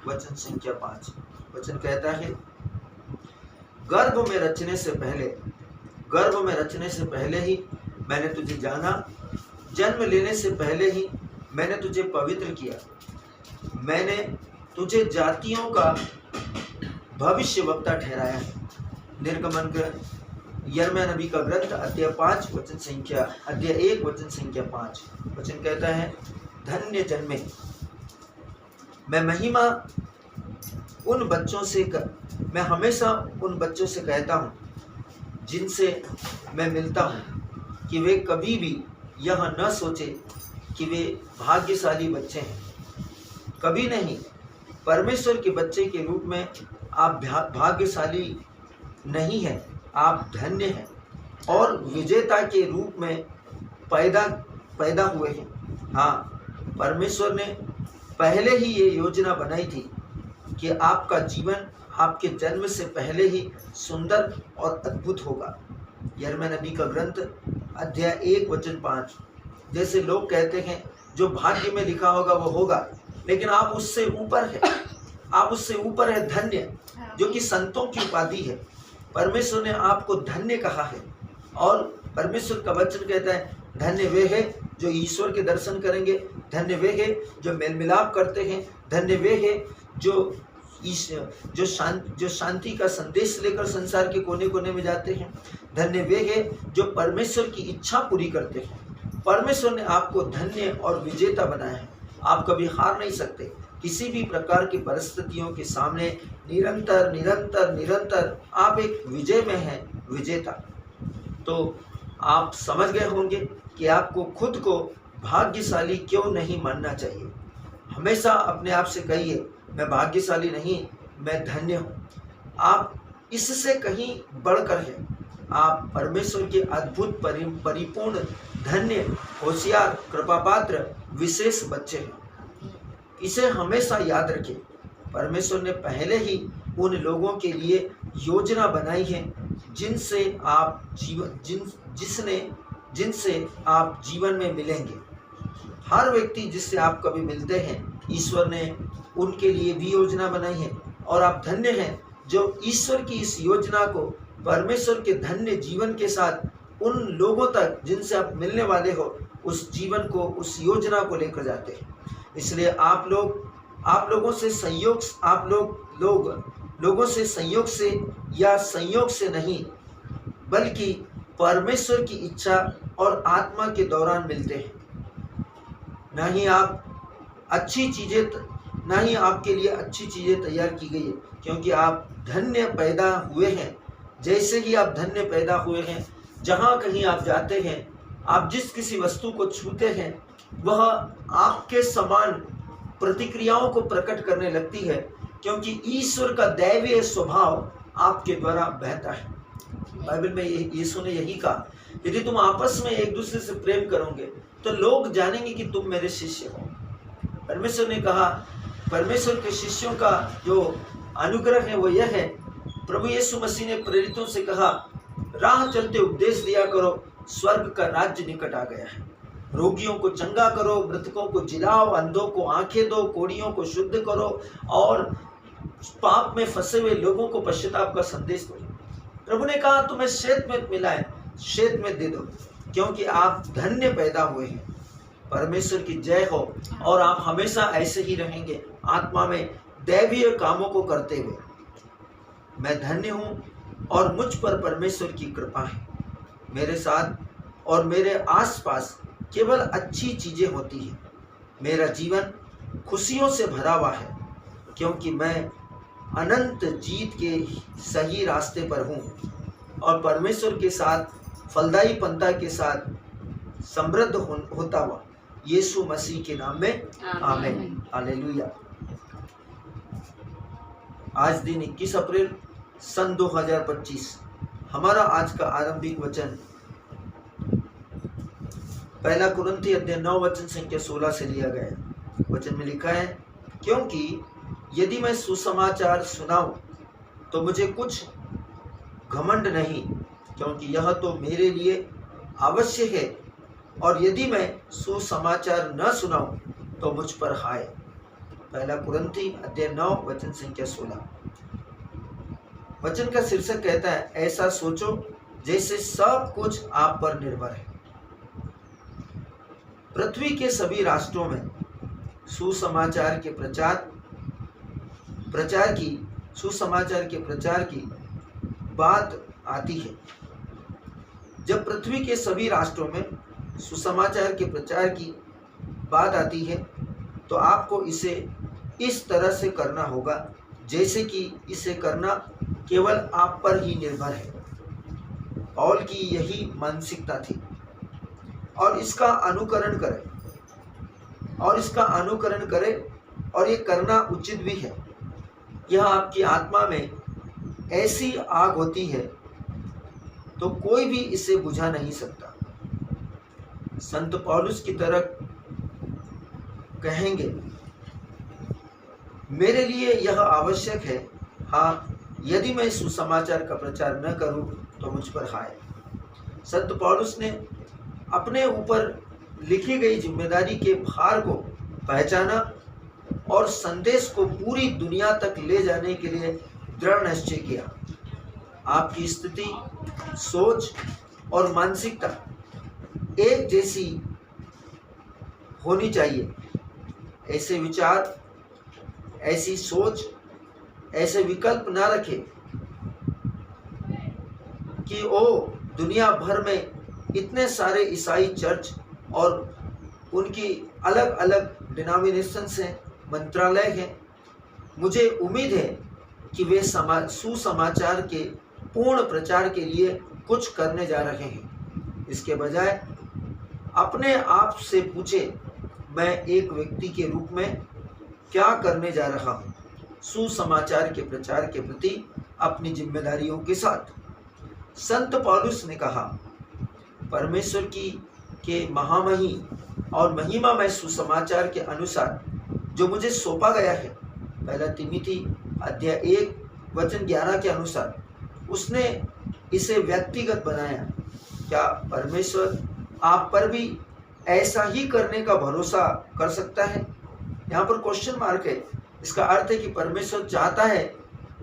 वचन संख्या 5। वचन कहता है, गर्भ में रचने से पहले ही मैंने तुझे जाना, जन्म लेने से पहले ही मैंने तुझे पवित्र किया, मैंने तुझे जातियों का भविष्यवक्ता ठहराया है। निर्गमन यिर्मयाह नबी का ग्रंथ अध्याय 1 वचन संख्या 5। वचन कहता है, धन्य जन्मे। मैं हमेशा उन बच्चों से कहता हूँ जिनसे मैं मिलता हूँ कि वे कभी भी यह न सोचे कि वे भाग्यशाली बच्चे हैं। कभी नहीं। परमेश्वर के बच्चे के रूप में आप भाग्यशाली नहीं हैं, आप धन्य हैं और विजेता के रूप में पैदा हुए हैं। हाँ, परमेश्वर ने पहले ही ये योजना बनाई थी कि आपका जीवन आपके जन्म से पहले ही सुंदर और अद्भुत होगा। यिर्मयाह नबी का ग्रंथ अध्याय 1 वचन 5। जैसे लोग कहते हैं जो भाग्य में लिखा होगा वो होगा, लेकिन आप उससे ऊपर है धन्य, जो कि संतों की उपाधि है। परमेश्वर ने आपको धन्य कहा है और परमेश्वर का वचन कहता है, धन्य वे हैं जो ईश्वर के दर्शन करेंगे, धन्य वे हैं जो मेल मिलाप करते हैं, धन्य वे हैं जो शांति का संदेश लेकर संसार के कोने कोने में जाते हैं, धन्य वे हैं जो परमेश्वर की इच्छा पूरी करते हैं। परमेश्वर ने आपको धन्य और विजेता बनाया है। आप कभी हार नहीं सकते। किसी भी प्रकार की परिस्थितियों के सामने निरंतर आप एक विजय में हैं, विजेता। तो आप समझ गए होंगे कि आपको खुद को भाग्यशाली क्यों नहीं मानना चाहिए। हमेशा अपने आप से कहिए, मैं भाग्यशाली नहीं, मैं धन्य हूँ। आप इससे कहीं बढ़कर हैं। आप परमेश्वर के अद्भुत परिपूर्ण धन्य होशियार कृपापात्र विशेष बच्चे हैं। इसे हमेशा याद रखें। परमेश्वर ने पहले ही उन लोगों के लिए योजना बनाई है जिनसे आप जीवन में मिलेंगे। हर व्यक्ति जिससे आप कभी मिलते हैं, ईश्वर ने उनके लिए भी योजना बनाई है और आप धन्य हैं जो ईश्वर की इस योजना को परमेश्वर के धन्य जीवन के साथ उन लोगों तक जिनसे आप मिलने वाले हो, उस जीवन को, उस योजना को लेकर जाते हैं। इसलिए आप लोगों से संयोग से या संयोग से नहीं, बल्कि परमेश्वर की इच्छा और आत्मा के दौरान मिलते हैं। ना ही आपके लिए अच्छी चीज़ें तैयार की गई है, क्योंकि आप धन्य पैदा हुए हैं। जैसे ही आप धन्य पैदा हुए हैं, जहाँ कहीं आप जाते हैं, आप जिस किसी वस्तु को छूते हैं, वह आपके समान प्रतिक्रियाओं को प्रकट करने लगती है, क्योंकि ईश्वर का दैवीय स्वभाव आपके द्वारा बहता है। बाइबल में यीशु ने यही कहा, यदि तुम आपस में एक दूसरे से प्रेम करोगे तो लोग जानेंगे कि तुम मेरे शिष्य हो। परमेश्वर ने कहा, परमेश्वर के शिष्यों का जो अनुग्रह है वो यह है, प्रभु यीशु मसीह ने प्रेरितों से कहा, राह चलते उपदेश दिया करो, स्वर्ग का राज्य निकट आ गया है। रोगियों को चंगा करो, मृतकों को जिलाओ, अंधों को आंखें दो, कोढ़ियों को शुद्ध करो और पाप में फंसे हुए लोगों को पश्चाताप का संदेश दो। प्रभु ने कहा, तुम्हें श्वेत में मिला है, श्वेत में दे दो, क्योंकि आप धन्य पैदा हुए हैं। परमेश्वर की जय हो और आप हमेशा ऐसे ही रहेंगे, आत्मा में दैवीय कामों को करते हुए। मैं धन्य हूँ और मुझ पर परमेश्वर की कृपा है। मेरे साथ और मेरे आसपास केवल अच्छी चीज़ें होती हैं। मेरा जीवन खुशियों से भरा हुआ है, क्योंकि मैं अनंत जीत के सही रास्ते पर हूँ और परमेश्वर के साथ फलदायी पंथा के साथ समृद्ध होता हुआ यीशु मसीह के नाम में आमीन। हालेलुया। आज दिन 21 अप्रैल सन 2025। हमारा आज का आरंभिक वचन 1 कुरिन्थी अध्याय 9 वचन संख्या 16 से लिया गया है। वचन में लिखा है, क्योंकि यदि मैं सुसमाचार सुनाऊं तो मुझे कुछ घमंड नहीं, क्योंकि यह तो मेरे लिए अवश्य है, और यदि मैं सुसमाचार न सुनाऊं तो मुझ पर हाय। पहला कुरिन्थी अध्याय 9 वचन संख्या 16। वचन का शीर्षक कहता है, ऐसा सोचो जैसे सब कुछ आप पर निर्भर है। पृथ्वी के सभी राष्ट्रों में सुसमाचार के प्रचार की बात आती है। जब पृथ्वी के सभी राष्ट्रों में सुसमाचार के प्रचार की बात आती है तो आपको इसे इस तरह से करना होगा जैसे कि इसे करना केवल आप पर ही निर्भर है। पौल की यही मानसिकता थी और इसका अनुकरण करें और ये करना उचित भी है। यह आपकी आत्मा में ऐसी आग होती है तो कोई भी इसे बुझा नहीं सकता। संत पौलुस की तरह कहेंगे, मेरे लिए यह आवश्यक है, हाँ यदि मैं सुसमाचार का प्रचार न करूं तो मुझ पर हाय। संत पौलुस ने अपने ऊपर लिखी गई जिम्मेदारी के भार को पहचाना और संदेश को पूरी दुनिया तक ले जाने के लिए दृढ़ निश्चय किया। आपकी स्थिति, सोच और मानसिकता एक जैसी होनी चाहिए। ऐसे विचार, ऐसी सोच, ऐसे विकल्प ना रखें कि ओ दुनिया भर में इतने सारे ईसाई चर्च और उनकी अलग अलग डिनोमिनेशंस हैं, मंत्रालय हैं, मुझे उम्मीद है कि वे सुसमाचार के पूर्ण प्रचार के लिए कुछ करने जा रहे हैं। इसके बजाय अपने आप से पूछे, मैं एक व्यक्ति के रूप में क्या करने जा रहा हूँ सुसमाचार के प्रचार के प्रति अपनी जिम्मेदारियों के साथ। संत पौलुस ने कहा, परमेश्वर के महामही और महिमामय सुसमाचार के अनुसार जो मुझे सौंपा गया है, पहला तिमोथी अध्याय 1 वचन 11 के अनुसार उसने इसे व्यक्तिगत बनाया। क्या परमेश्वर आप पर भी ऐसा ही करने का भरोसा कर सकता है? यहाँ पर क्वेश्चन मार्क है। इसका अर्थ है कि परमेश्वर चाहता है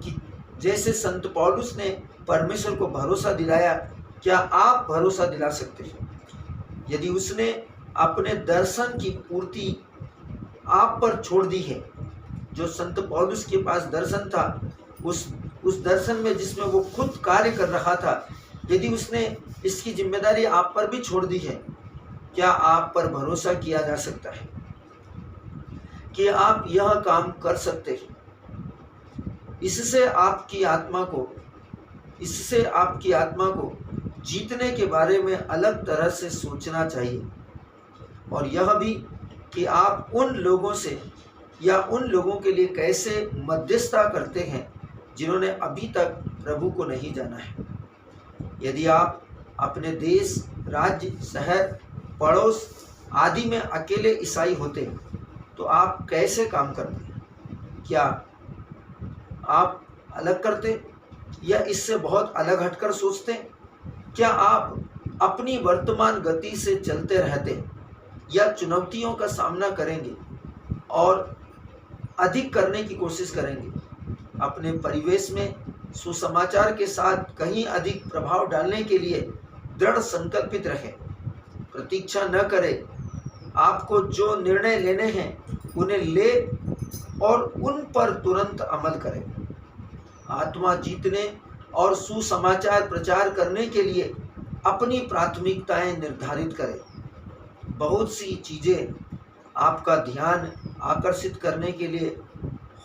कि जैसे संत पौलुस ने परमेश्वर को भरोसा दिलाया, क्या आप भरोसा दिला सकते हैं? यदि उसने अपने दर्शन की पूर्ति आप पर छोड़ दी है, जो संत पौलुस के पास दर्शन था, उस दर्शन में जिसमें वो खुद कार्य कर रहा था, यदि उसने इसकी जिम्मेदारी आप पर भी छोड़ दी है, क्या आप पर भरोसा किया जा सकता है कि आप यह काम कर सकते हैं? इससे आपकी आत्मा को जीतने के बारे में अलग तरह से सोचना चाहिए, और यह भी कि आप उन लोगों से या उन लोगों के लिए कैसे मध्यस्थता करते हैं जिन्होंने अभी तक प्रभु को नहीं जाना है। यदि आप अपने देश, राज्य, शहर, पड़ोस आदि में अकेले ईसाई होते तो आप कैसे काम करते? क्या आप अलग करते या इससे बहुत अलग हटकर सोचते? क्या आप अपनी वर्तमान गति से चलते रहते या चुनौतियों का सामना करेंगे और अधिक करने की कोशिश करेंगे? अपने परिवेश में सुसमाचार के साथ कहीं अधिक प्रभाव डालने के लिए दृढ़ संकल्पित रहें। प्रतीक्षा न करें। आपको जो निर्णय लेने हैं उन्हें ले और उन पर तुरंत अमल करें। आत्मा जीतने और सुसमाचार प्रचार करने के लिए अपनी प्राथमिकताएं निर्धारित करें। बहुत सी चीज़ें आपका ध्यान आकर्षित करने के लिए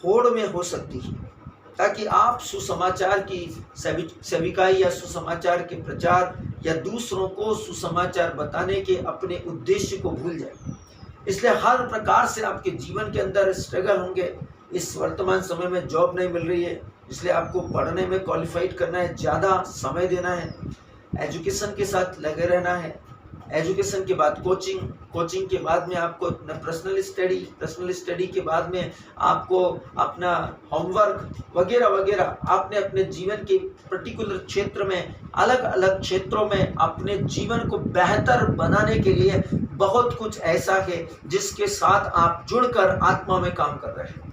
होड़ में हो सकती है, ताकि आप सुसमाचार की सेविकाई या सुसमाचार के प्रचार या दूसरों को सुसमाचार बताने के अपने उद्देश्य को भूल जाए। इसलिए हर प्रकार से आपके जीवन के अंदर स्ट्रगल होंगे। इस वर्तमान समय में जॉब नहीं मिल रही है, इसलिए आपको पढ़ने में क्वालिफाइड करना है, ज़्यादा समय देना है, एजुकेशन के साथ लगे रहना है, एजुकेशन के बाद कोचिंग, कोचिंग के बाद में आपको अपना पर्सनल स्टडी के बाद में आपको अपना होमवर्क वगैरह वगैरह, आपने अपने जीवन के पर्टिकुलर क्षेत्र में, अलग अलग क्षेत्रों में अपने जीवन को बेहतर बनाने के लिए बहुत कुछ ऐसा है जिसके साथ आप जुड़कर आत्मा में काम कर रहे हैं।